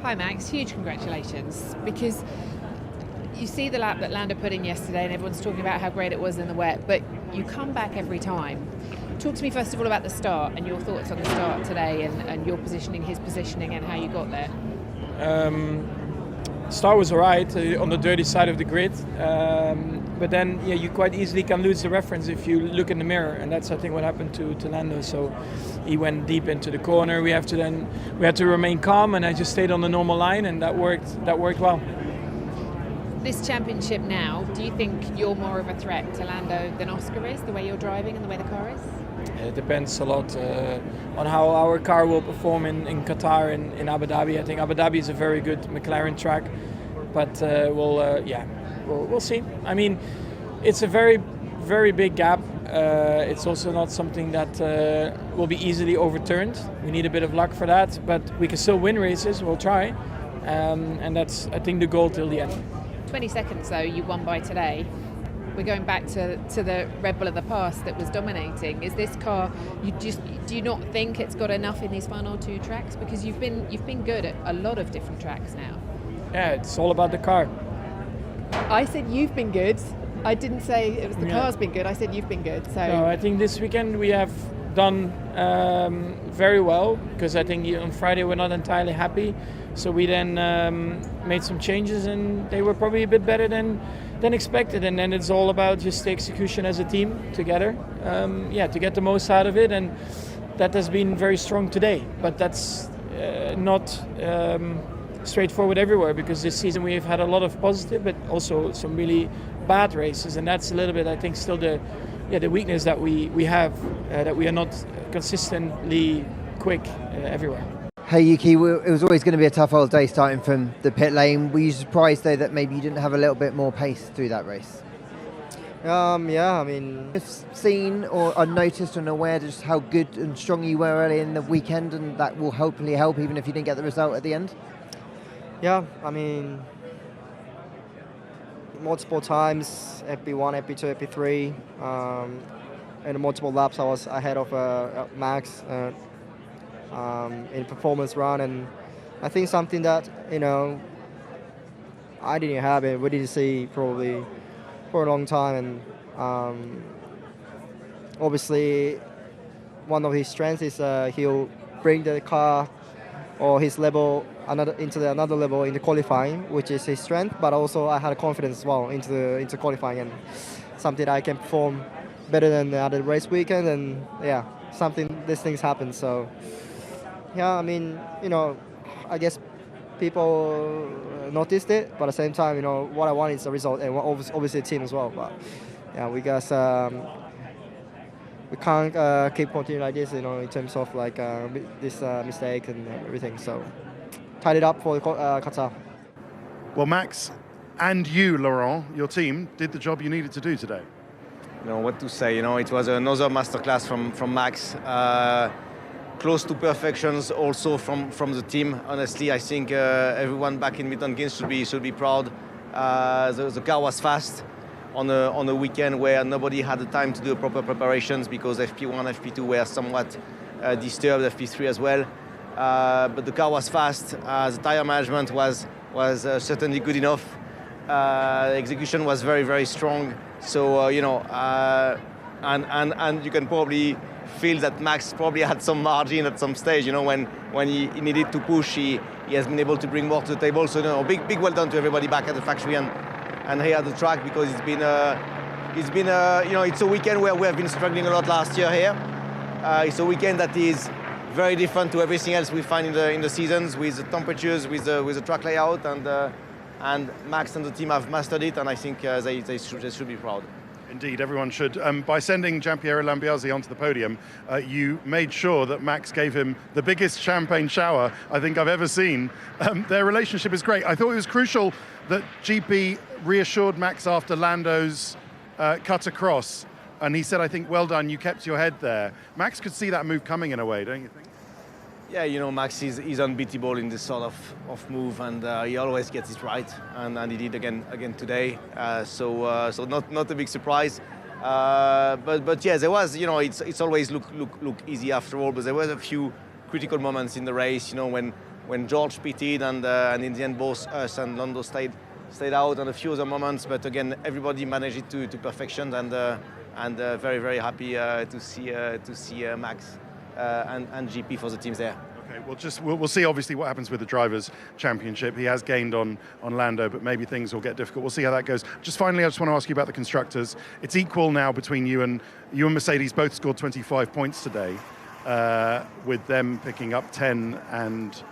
Hi Max, huge congratulations, because you see the lap that Lando put in yesterday and everyone's talking about how great it was in the wet, but you come back every time. Talk to me first of all about the start and your thoughts on the start today and your positioning, his positioning, and how you got there. Start was alright on the dirty side of the grid, but then you quite easily can lose the reference if you look in the mirror, and that's I think what happened to Lando. So he went deep into the corner. We had to remain calm, and I just stayed on the normal line, and that worked well. This championship now, do you think you're more of a threat to Lando than Oscar is, the way you're driving and the way the car is? It depends a lot on how our car will perform in Qatar and in Abu Dhabi. I think Abu Dhabi is a very good McLaren track, but we'll see. I mean, it's a very, very big gap. It's also not something that will be easily overturned. We need a bit of luck for that, but we can still win races. We'll try, and that's I think the goal till the end. 20 seconds though you won by today. We're going back to the Red Bull of the past that was dominating. Is this car, do you not think it's got enough in these final two tracks? Because you've been good at a lot of different tracks now. Yeah, it's all about the car. I said you've been good. I didn't say it was the car's been good. I said you've been good. So no, I think this weekend we have done very well, because I think on Friday we're not entirely happy. So we then made some changes, and they were probably a bit better than expected. And then it's all about just the execution as a team together, to get the most out of it. And that has been very strong today. But that's not straightforward everywhere, because this season we've had a lot of positive, but also some really bad races. And that's a little bit, I think, still the weakness that we have, that we are not consistently quick everywhere. Hey Yuki, it was always going to be a tough old day starting from the pit lane. Were you surprised though that maybe you didn't have a little bit more pace through that race? I mean, I've seen or noticed and aware just how good and strong you were early in the weekend, and that will hopefully help even if you didn't get the result at the end? yeah, I mean, multiple times, FP1, FP2, FP3, and multiple laps I was ahead of Max in performance run, and I think something that I didn't have it, we didn't see probably for a long time, and obviously one of his strengths is he'll bring the car or his level into another level in the qualifying, which is his strength, but also I had confidence as well into qualifying, and something that I can perform better than the other race weekend, and these things happen. So I mean, I guess people noticed it, but at the same time, what I want is a result, and obviously a team as well. But we guess we can't keep continuing like this, in terms of like this mistake and everything. So tied it up for Qatar. Well, Max and you, Laurent, your team, did the job you needed to do today. What to say? It was another masterclass from Max. Close to perfections also from the team. Honestly, I think everyone back in Milton Keynes should be proud. The car was fast on a weekend where nobody had the time to do proper preparations, because FP1, FP2 were somewhat disturbed, FP3 as well. But the car was fast. The tire management was certainly good enough. Execution was very, very strong. So and you can probably feel that Max probably had some margin at some stage. When he needed to push, he has been able to bring more to the table. So big well done to everybody back at the factory and here at the track, because it's been it's a weekend where we have been struggling a lot last year here. It's a weekend that is very different to everything else we find in the seasons, with the temperatures, with the track layout, and Max and the team have mastered it, and I think they should be proud. Indeed, everyone should. By sending Giampiero Lambiase onto the podium, you made sure that Max gave him the biggest champagne shower I think I've ever seen. Their relationship is great. I thought it was crucial that GP reassured Max after Lando's cut across, and he said, I think, well done, you kept your head there. Max could see that move coming in a way, don't you think? Yeah, Max is unbeatable in this sort of move, and he always gets it right, and he did again today. So not a big surprise. But yeah, there was, it's always look easy after all, but there were a few critical moments in the race, when when George pitted, and in the end both us and Lando stayed out on a few other moments. But again, everybody managed it to perfection, and very, very happy to see Max and GP for the teams there. Okay, we'll see obviously what happens with the Drivers' Championship. He has gained on Lando, but maybe things will get difficult. We'll see how that goes. Just finally, I just want to ask you about the Constructors. It's equal now between you and Mercedes. Both scored 25 points today, with them picking up 10 and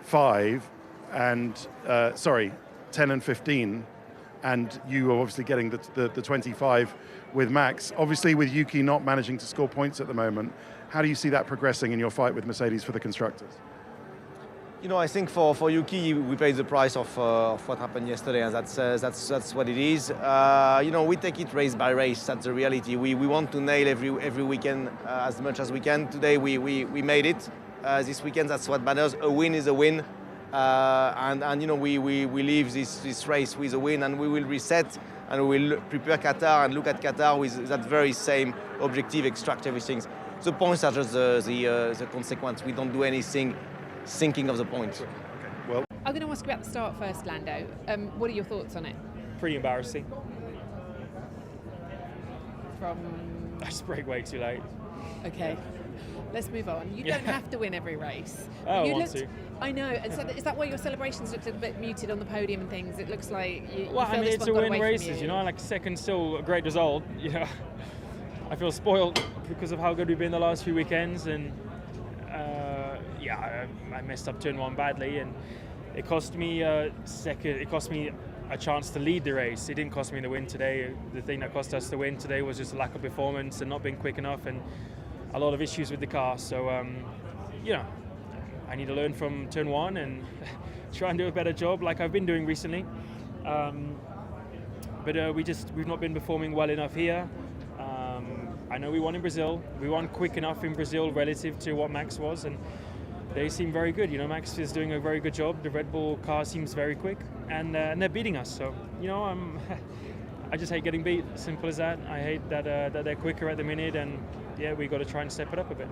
5, and 10 and 15, and you are obviously getting the 25 with Max. Obviously, with Yuki not managing to score points at the moment, how do you see that progressing in your fight with Mercedes for the Constructors? You know, I think for Yuki, we paid the price of what happened yesterday, and that's what it is. You know, we take it race by race. That's the reality. We want to nail every weekend as much as we can. Today we made it. This weekend, that's what matters. A win is a win, and you know, we leave this race with a win, and we will reset, and we will prepare Qatar and look at Qatar with that very same objective, extract everything. The points are just the consequence. We don't do anything thinking of the points. Okay. Well, I'm going to ask you about the start first, Lando. What are your thoughts on it? Pretty embarrassing. From I just brake way too late. okay, let's move on. You don't have to win every race. I You want to. I know, and so is that why your celebrations looked a little bit muted on the podium and things? It looks like you Well, feel I mean, this it's one to got win away from races, you know, like second still a great result. You know, I feel spoiled because of how good we've been the last few weekends, and I messed up turn 1 badly, and it cost me second. It cost me a chance to lead the race. It didn't cost me the win today. The thing that cost us the win today was just a lack of performance and not being quick enough, and a lot of issues with the car. So, you know, I need to learn from turn 1 and try and do a better job like I've been doing recently. But we've not been performing well enough here. I know we won in Brazil. We won quick enough in Brazil relative to what Max was, and they seem very good. You know, Max is doing a very good job. The Red Bull car seems very quick, and they're beating us. So, you know, I just hate getting beat. Simple as that. I hate that they're quicker at the minute, and yeah, we got to try and step it up a bit.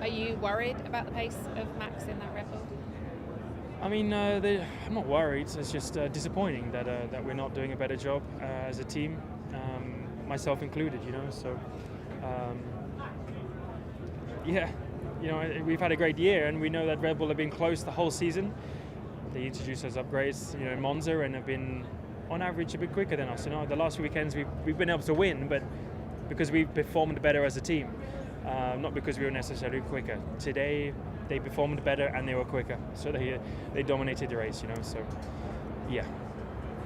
Are you worried about the pace of Max in that Red Bull? I mean, I'm not worried. It's just disappointing that we're not doing a better job as a team, myself included. You know, so yeah, you know, we've had a great year, and we know that Red Bull have been close the whole season. They introduced us upgrades, you know, in Monza, and have been on average a bit quicker than us. You know, the last few weekends we've been able to win, but because we've performed better as a team, not because we were necessarily quicker. Today they performed better and they were quicker, so they dominated the race. You know, so yeah.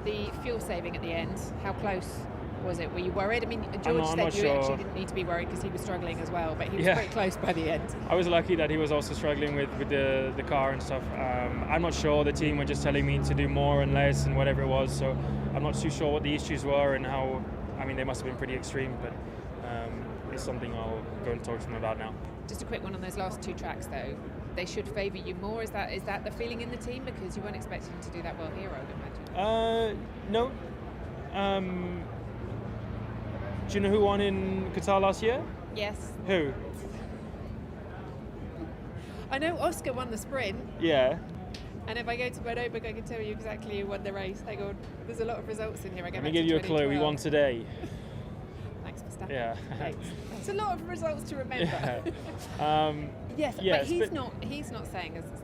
The fuel saving at the end, how close was it? Were you worried? I mean, George I'm said not you sure. actually didn't need to be worried because he was struggling as well, but he was Yeah. pretty close by the end. I was lucky that he was also struggling with the car and stuff. I'm not sure. The team were just telling me to do more and less and whatever it was, so I'm not too sure what the issues were and how. I mean, they must have been pretty extreme, but it's something I'll go and talk to them about now. Just a quick one on those last 2 tracks though. They should favour you more. Is that the feeling in the team? Because you weren't expecting to do that well here, I would imagine. No. Do you know who won in Qatar last year? Yes. Who? I know Oscar won the sprint, Yeah. and if I go to Bernoberg, I can tell you exactly who won the race. Hang on, there's a lot of results in here. Let me give you a clue. We won today. Thanks, Verstappen. Yeah. Thanks. It's a lot of results to remember. Yeah. Yes, yes, but he's not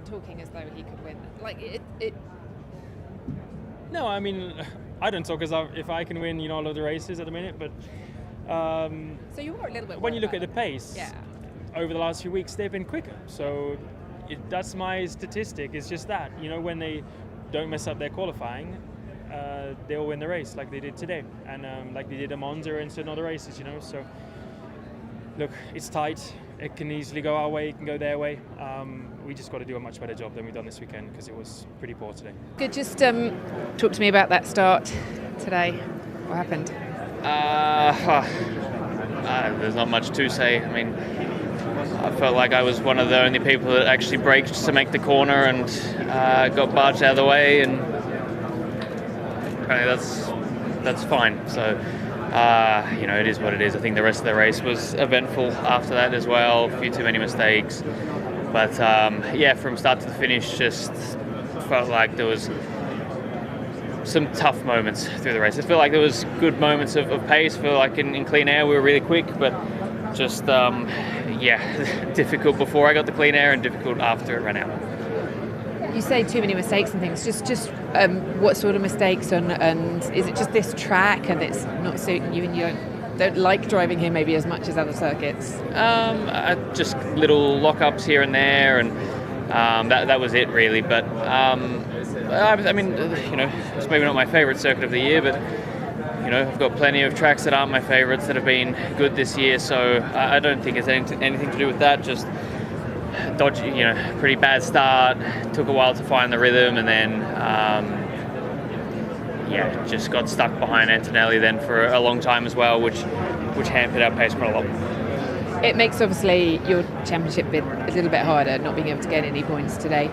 talking as though he could win. Like it. No, I mean, I don't talk as if I can win, you know, all of the races at the minute, but So you were a little bit. when you worried look at the about pace, Yeah. over the last few weeks, they've been quicker. So that's my statistic. It's just that, you know, when they don't mess up their qualifying, they'll win the race like they did today, and like they did at Monza and certain other races, you know. So look, it's tight. It can easily go our way, it can go their way. We just got to do a much better job than we've done this weekend because it was pretty poor today. Good. Just talk to me about that start today. What happened? There's not much to say. I mean, I felt like I was one of the only people that actually braked to make the corner and got barged out of the way, and apparently that's fine. So, you know, it is what it is. I think the rest of the race was eventful after that as well. A few too many mistakes. But yeah, from start to the finish, just felt like there was some tough moments through the race. I feel like there was good moments of pace. I feel like in clean air we were really quick, but just yeah, difficult before I got the clean air and difficult after it ran out. You say too many mistakes and things. Just what sort of mistakes, and is it just this track and it's not suiting you and you don't like driving here maybe as much as other circuits? Just little lockups here and there, and that was it really. But I mean, you know, it's maybe not my favourite circuit of the year, but you know, I've got plenty of tracks that aren't my favourites that have been good this year. So I don't think it's anything to do with that. Just dodgy, you know, pretty bad start. Took a while to find the rhythm, and then yeah, just got stuck behind Antonelli then for a long time as well, which hampered our pace quite a lot. It makes obviously your championship bid a little bit harder, not being able to get any points today.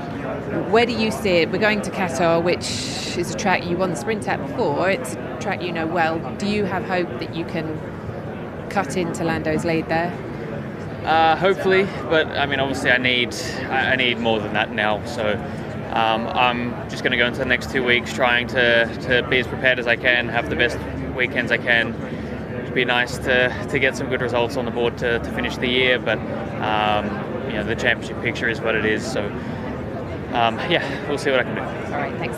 Where do you see it? We're going to Qatar, which is a track you won the sprint at before. It's a track you know well. Do you have hope that you can cut into Lando's lead there? Hopefully, but I mean, obviously, I need more than that now. So I'm just going to go into the next 2 weeks trying to be as prepared as I can, have the best weekends I can. It'd be nice to get some good results on the board to finish the year, but you know, the championship picture is what it is. So yeah, we'll see what I can do. All right, thanks.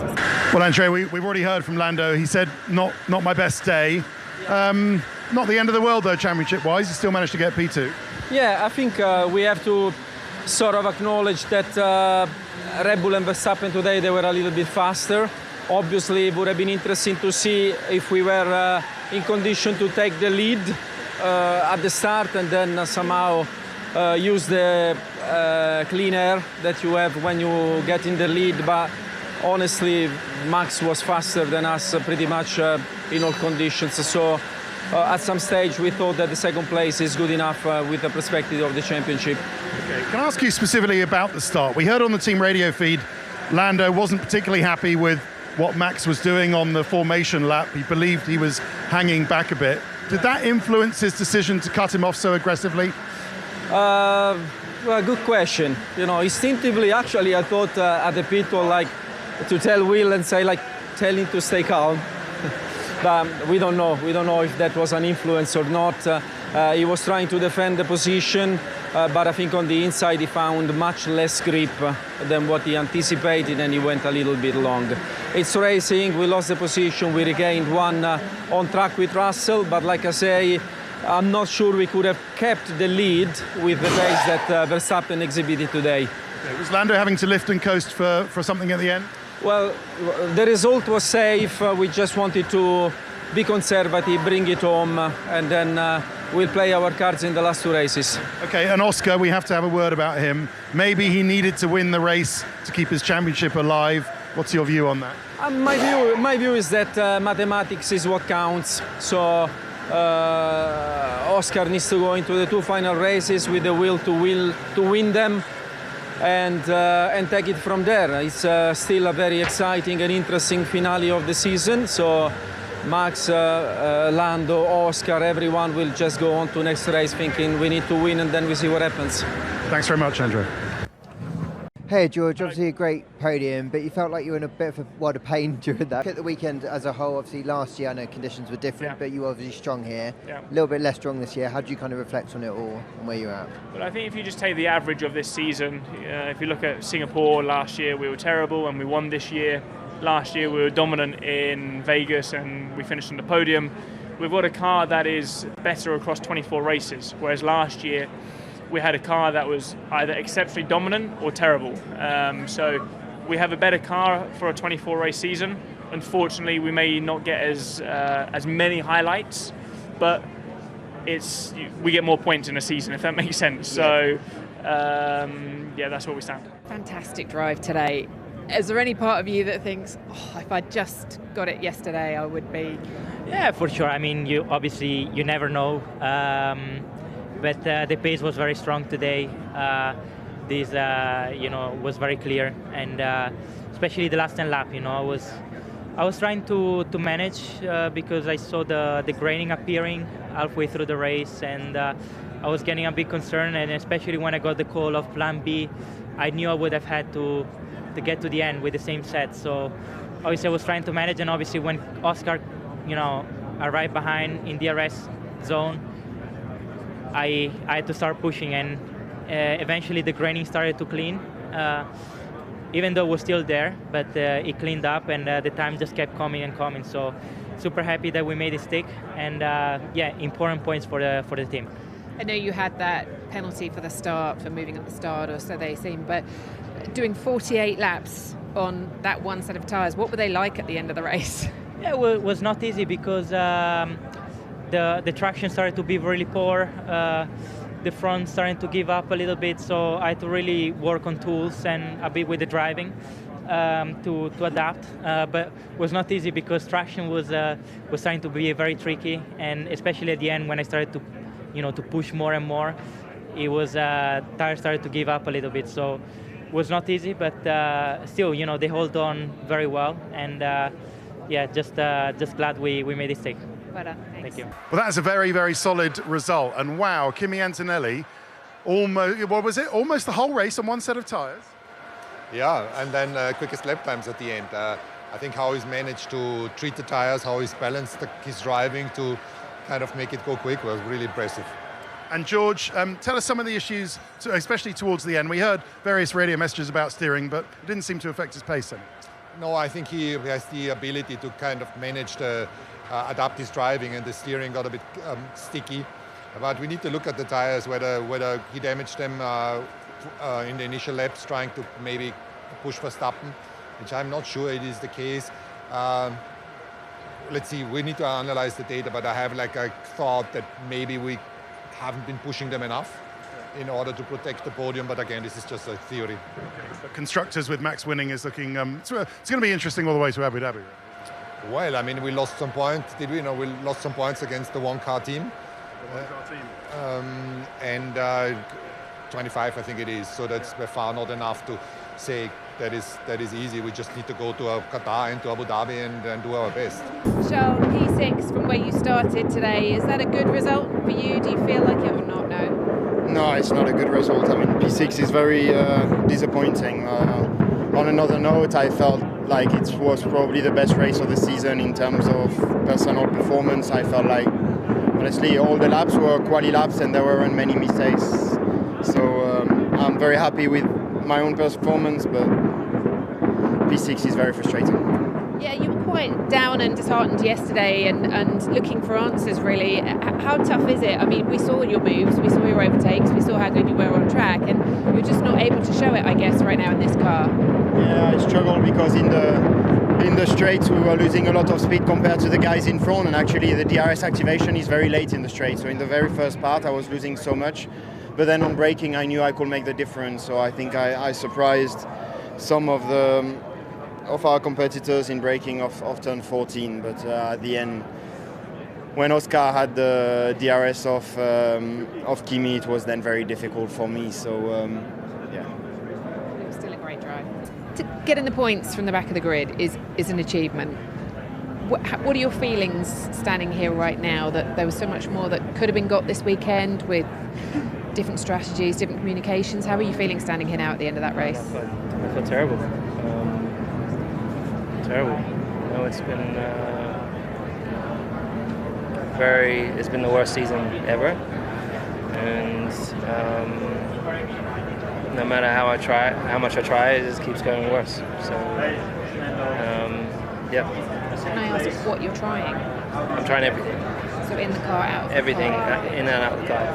Well, Andre, we've already heard from Lando. He said not my best day. Not the end of the world though, championship-wise. He still managed to get P2. Yeah, I think we have to sort of acknowledge that Red Bull and Verstappen today, they were a little bit faster. Obviously, it would have been interesting to see if we were in condition to take the lead at the start and then somehow use the clean air that you have when you get in the lead. But honestly, Max was faster than us pretty much in all conditions. So at some stage, we thought that the second place is good enough with the perspective of the championship. Okay. Can I ask you specifically about the start? We heard on the team radio feed, Lando wasn't particularly happy with what Max was doing on the formation lap. He believed he was hanging back a bit. Did that influence his decision to cut him off so aggressively? Well, good question. You know, instinctively, actually, I thought at the pit wall, like, to tell Will and say, like, tell him to stay calm. But we don't know. We don't know if that was an influence or not. He was trying to defend the position, but I think on the inside he found much less grip than what he anticipated, and he went a little bit long. It's racing. We lost the position. We regained one on track with Russell, but like I say, I'm not sure we could have kept the lead with the pace that Verstappen exhibited today. Okay. Was Lando having to lift and coast for something at the end? Well, the result was safe. We just wanted to be conservative, bring it home, and then we'll play our cards in the last 2 races. Okay, and Oscar, we have to have a word about him. Maybe he needed to win the race to keep his championship alive. What's your view on that? My view is that mathematics is what counts. So Oscar needs to go into the 2 final races with the will to win them. And take it from there. It's still a very exciting and interesting finale of the season. So Max, Lando, Oscar, everyone will just go on to next race thinking we need to win, and then we see what happens. Thanks very much, Andre. Hey George, obviously a great podium, but you felt like you were in a bit of a world of pain during that. At the weekend as a whole, obviously last year I know conditions were different, but you were obviously strong here. A little bit less strong this year. How do you kind of reflect on it all and where you're at? Well, I think if you just take the average of this season, if you look at Singapore last year, we were terrible and we won this year. Last year we were dominant in Vegas and we finished on the podium. We've got a car that is better across 24 races, whereas last year we had a car that was either exceptionally dominant or terrible. So we have a better car for a 24 race season. Unfortunately, we may not get as many highlights, but we get more points in a season, if that makes sense. So yeah, that's where we stand. Fantastic drive today. Is there any part of you that thinks, oh, if I just got it yesterday, I would be? Yeah, for sure. I mean, you never know. But the pace was very strong today. This, was very clear, and especially the last 10 lap. I was trying to manage because I saw the graining appearing halfway through the race, and I was getting a bit concerned, and especially when I got the call of Plan B, I knew I would have had to get to the end with the same set. So obviously I was trying to manage, and obviously when Oscar, arrived behind in DRS zone, I had to start pushing, and eventually the graining started to clean. Even though it was still there, but it cleaned up, and the time just kept coming and coming. So super happy that we made it stick, and important points for the team. I know you had that penalty for the start, for moving at the start, or so they seem, but doing 48 laps on that one set of tyres, what were they like at the end of the race? Yeah, well, it was not easy because the traction started to be really poor. The front starting to give up a little bit, so I had to really work on tools and a bit with the driving to adapt. But it was not easy because traction was starting to be very tricky, and especially at the end when I started to push more and more, it was tires started to give up a little bit. So it was not easy, but still, they hold on very well, and just glad we made it stick. Well done. Thank you. Well, that's a very, very solid result. And wow, Kimi Antonelli, almost the whole race on one set of tyres? Yeah, and then quickest lap times at the end. I think how he's managed to treat the tyres, how he's balanced his driving to kind of make it go quick was really impressive. And George, tell us some of the issues, especially towards the end. We heard various radio messages about steering, but it didn't seem to affect his pace any. No, I think he has the ability to kind of manage to adapt his driving, and the steering got a bit sticky. But we need to look at the tyres, whether he damaged them in the initial laps, trying to maybe push Verstappen, which I'm not sure it is the case. Let's see, we need to analyze the data, but I have a thought that maybe we haven't been pushing them enough in order to protect the podium, but again, this is just a theory. But constructors with Max winning is looking, it's going to be interesting all the way to Abu Dhabi. Well, I mean, we lost some points, did we? No, we lost some points against the one-car team. And 25, I think it is. So that's by far not enough to say that is easy. We just need to go to Qatar and to Abu Dhabi and do our best. Charles, P6 from where you started today, is that a good result for you? Do you feel like it or not? No, it's not a good result. I mean, P6 is very disappointing. On another note, I felt like it was probably the best race of the season in terms of personal performance. I felt like, honestly, all the laps were quali laps and there weren't many mistakes. So I'm very happy with my own performance, but P6 is very frustrating. Yeah, you were quite down and disheartened yesterday and looking for answers, really. How tough is it? I mean, we saw your moves, we saw your overtakes, we saw how good you were on track, and you're just not able to show it, I guess, right now in this car. Yeah, I struggle because in the straights we were losing a lot of speed compared to the guys in front, and actually the DRS activation is very late in the straight. So in the very first part I was losing so much, but then on braking I knew I could make the difference. So I think I surprised some of our competitors in braking of turn 14, but at the end, when Oscar had the DRS of Kimi, it was then very difficult for me. So yeah. It was still a great drive. To get in the points from the back of the grid is an achievement. What are your feelings standing here right now that there was so much more that could have been got this weekend with different strategies, different communications? How are you feeling standing here now at the end of that race? I feel terrible. Terrible. It's been it's been the worst season ever, and no matter how much I try, it just keeps going worse. So yeah. Can I ask what you're trying? I'm trying everything. So in the car, out of the everything, car? in and out of the car.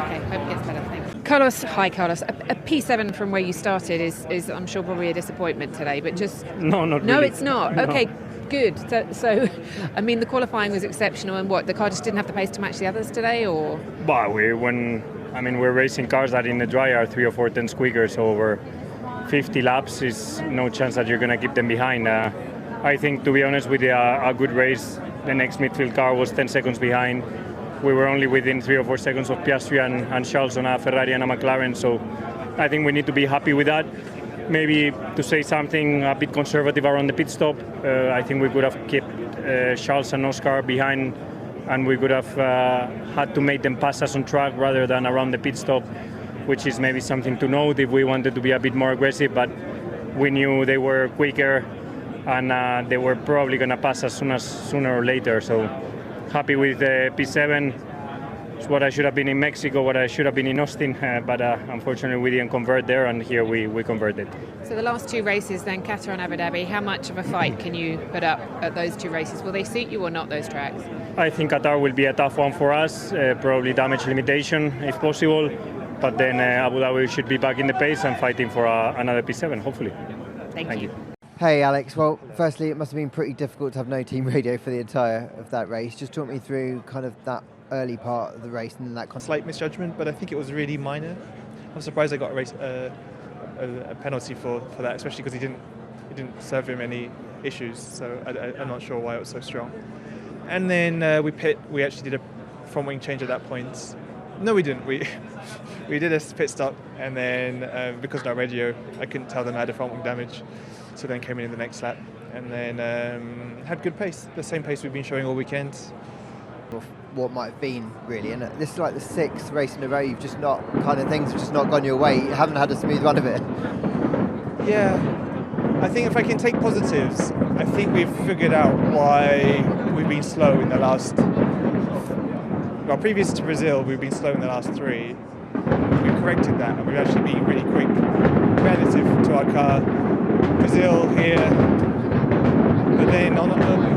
Okay, hope it gets better. Thanks. Carlos, hi Carlos. A P7 from where you started is I'm sure probably a disappointment today, but just no, not no, really. it's not. No. Okay, good. So, I mean, the qualifying was exceptional, and what, the car just didn't have the pace to match the others today, or? But we're racing cars that in the dry are 3 or 4 tenths quicker, so over 50 laps is no chance that you're going to keep them behind. I think, to be honest, with a good race, the next midfield car was 10 seconds behind. We were only within 3 or 4 seconds of Piastri and Charles on a Ferrari and a McLaren, so I think we need to be happy with that. Maybe to say something a bit conservative around the pit stop, I think we could have kept Charles and Oscar behind and we could have had to make them pass us on track rather than around the pit stop, which is maybe something to note if we wanted to be a bit more aggressive, but we knew they were quicker and they were probably going to pass us sooner or later. So happy with P7. It's what I should have been in Mexico, what I should have been in Austin, but unfortunately we didn't convert there, and here we converted. So the last two races then, Qatar and Abu Dhabi, how much of a fight can you put up at those two races? Will they suit you or not, those tracks? I think Qatar will be a tough one for us, probably damage limitation if possible, but then Abu Dhabi should be back in the pace and fighting for another P7, hopefully. Thank you. Hey Alex, well firstly it must have been pretty difficult to have no team radio for the entire of that race. Just talk me through kind of that early part of the race and that slight misjudgment, but I think it was really minor. I'm surprised I got a penalty for that, especially because he didn't serve him any issues, so I'm not sure why it was so strong. And then we actually did a front wing change at that point. No, we didn't. We did a pit stop, and then because of our radio, I couldn't tell them I had a front wing damage, so then came in the next lap, and then had good pace, the same pace we've been showing all weekend. What might have been really, and this is like the 6th race in a row you've just not things have just not gone your way. You haven't had a smooth run of it. Yeah, I think if I can take positives, I think we've figured out why we've been slow in the last. Well, previous to Brazil, we've been slow in the last 3. We've corrected that, and we've actually been really quick relative to our car. Brazil here, but then on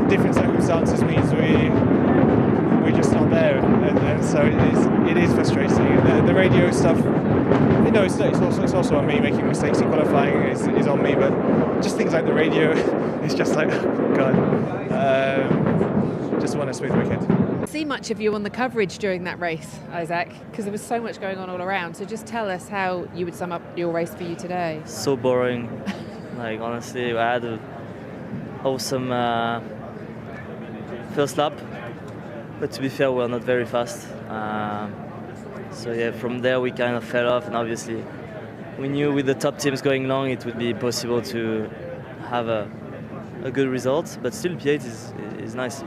different circumstances means we're just not there, and so it is frustrating. The radio stuff, you know, it's also on me. Making mistakes in qualifying is on me, but just things like the radio, it's just like, oh God, just want a smooth weekend. See much of you on the coverage during that race, Isack, because there was so much going on all around. So just tell us how you would sum up your race for you today. So boring. Like honestly, I had an awesome first lap. But to be fair, we're not very fast. So yeah, from there we kind of fell off, and obviously we knew with the top teams going long it would be possible to have a good result, but still P8 is nice.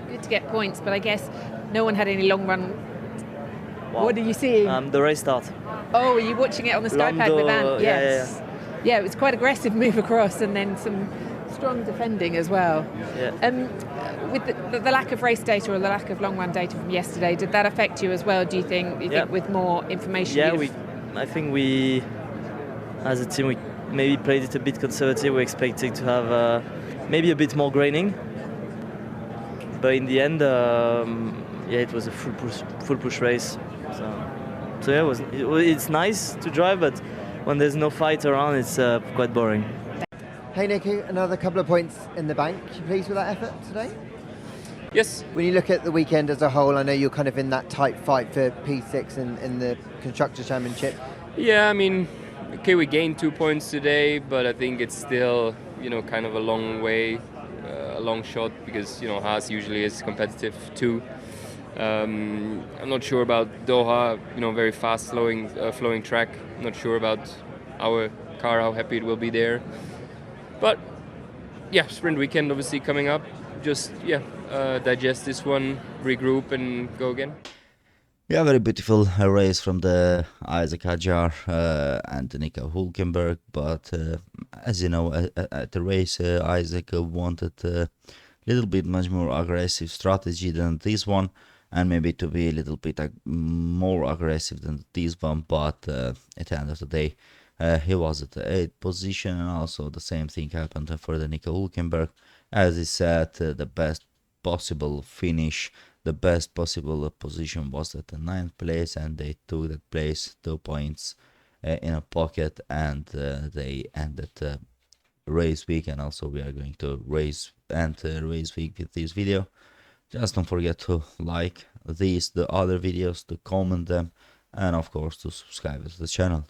Good to get points, but I guess no one had any long run. Wow. What did you see? The race start. Oh, were you watching it on the Skypad Lando, with Ant? Yes. Yeah, it was quite aggressive move across, and then some strong defending as well. Yeah. With the lack of race data or the lack of long run data from yesterday, did that affect you as well? Do you think with more information? Yeah, I think we, as a team, we maybe played it a bit conservative. We expected to have maybe a bit more graining, but in the end, it was a full push race. So yeah, it's nice to drive, but when there's no fight around, it's quite boring. Hey Nico, another couple of points in the bank. You pleased with that effort today? Yes. When you look at the weekend as a whole, I know you're kind of in that tight fight for P6 in the Constructors' Championship. Yeah, I mean, okay, we gained 2 points today, but I think it's still, kind of a long way, a long shot, because, Haas usually is competitive too. I'm not sure about Doha, very fast flowing track. I'm not sure about our car, how happy it will be there. But yeah, sprint weekend obviously coming up. Just digest this one, regroup, and go again. Yeah, very beautiful race from the Isack Hadjar and Nico Hulkenberg. But as you know, at the race, Isack wanted a little bit much more aggressive strategy than this one, and maybe to be a little bit more aggressive than this one. But at the end of the day, he was at the 8th position, and also the same thing happened for the Nico Hulkenberg. As he said, the best possible finish, the best possible position was at the 9th place, and they took that place 2 points in a pocket, and they ended race week. And also we are going to race week with this video. Just don't forget to like the other videos, to comment them, and of course to subscribe to the channel.